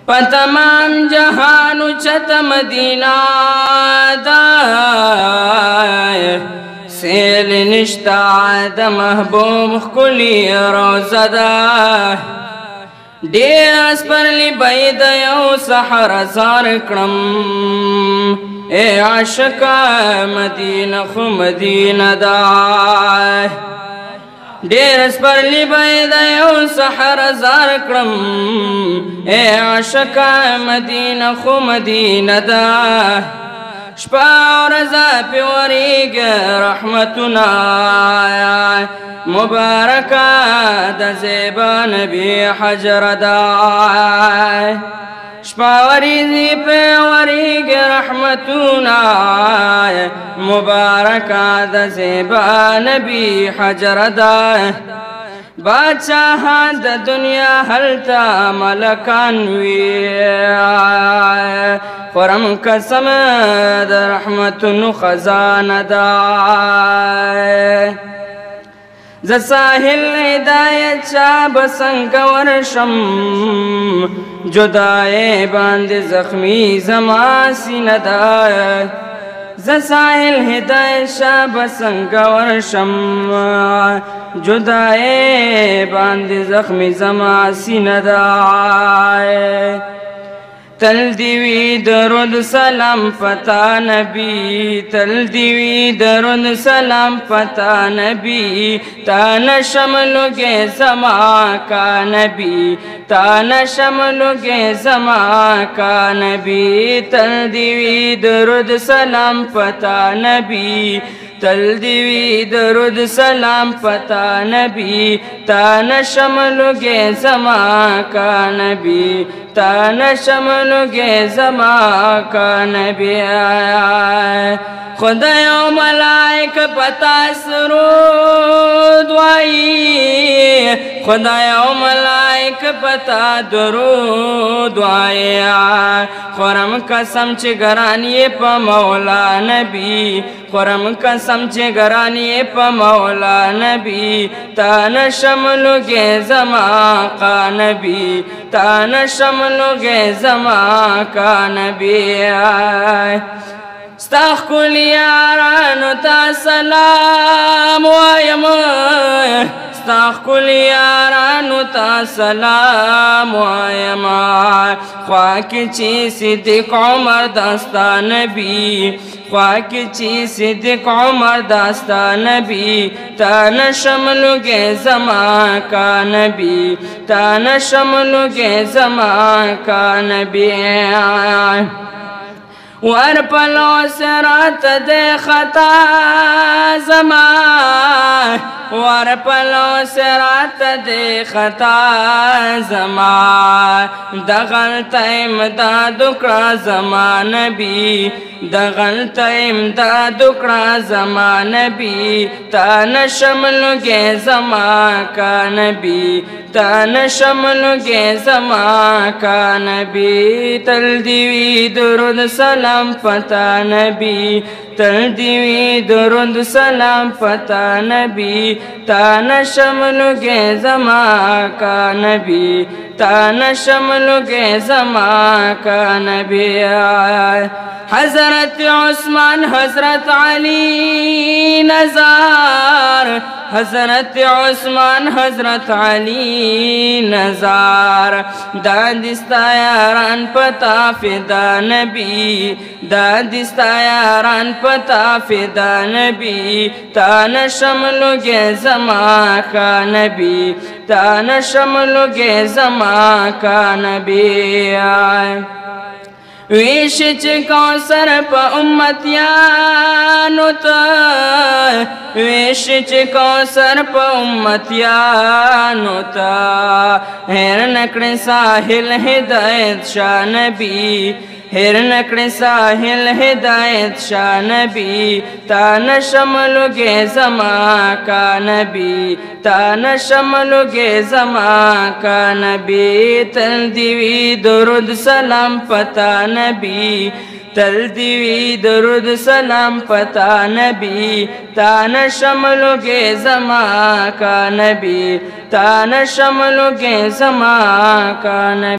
په تمام جهان اوچت مدینه ده سیل نشتا د محبوب ښکلې روضه ده ډېر سپرلي به د یو سحر زار کړم ای عاشقه مدینه خو مدینه ده ډېر سپرلي به د یو سحر زار کړم ای عاشقه مدینه خو مدینه ده شپه ورځ پې ورېږي رحمتونه مبارکه د زیبا نبي حجره ده شپه ورځې پې ورېږي رحمتونه مبارکه د زیبا نبي حجره ده بادشاہان د دنیا هلته ملکان وي خورم قسم د رحمتونو خزانه ده ز ساحل هدایت چا به څنګه ورشم جدای باندې زخمی زما سینه ده ز ساحل هدایت چا به څنګه ورشم جدای باندې زخمی زما سینه ده تل دیوی درود سلام پتا نبی تل دیوی درود سلام پتا نبی تا نشملوگے زما کا نبی تا نشملوگے زما کا نبی تل دیوی درود سلام پتا نبی تل دیوی درود سلام پتا نبی تا نشملوگے زما کا نبی تا نشملوگے زما کا نبی خدای و ملائک پتا سرود وائی خدای و ملائک پتا درود وائی خورم قسم چه گرانی پا مولا نبی خورم قسم چه گرانی پا مولا نبی تا نشملوگے زما کا نبی تا نشملوگے زما کا نبی ستا ښکلي یارانو ته سلام وایم ستا ښکلي یارانو ته سلام وایم خوا کې چې صدیق عمر دا ستا نبي خوا کې چې صدیق عمر دا ستا نبي تا نشملوگے زما کا نبي تا نشملوگے زما کا نبي ورپلو سرات دے خطا زما ورپلو سرات دے خطا زما دغلط امداد کړه زما نبی دغلط امداد کړه زما نبی تا نشملوگے زما کا نبی تا نشملوگے زما کا نبی تل دیوی درود سلام پتا نبی تل دیوی درود سلام پتا نبی تا نشملوگے زما کا نبی تا نشملوگے زما کا نبی حضرت عثمان حضرت علی نزار حضرت عثمان حضرت علی نزار دادستا یاران پتا فدا نبی دادستا یاران پتا فدا نبی تا نشملوگے زما کا نبی تا نشملوگے زما کا نبی ویش چه کوثر پا امتیانو تا ویش چه کوثر پا امتیانو تا ہیر نکڑ ساحل ہدایت شاہ نبی ہیر نکڑ ساحل ہدایت شاہ نبی تا نشملوگے زما کا نبی تا نشملوگے زما کا نبی تل دیوی درود سلام پتا نبی تل دیوی درود سلام پتا نبی تا نشملوگے زما کا نبی تا نشملوگے زما کا نبی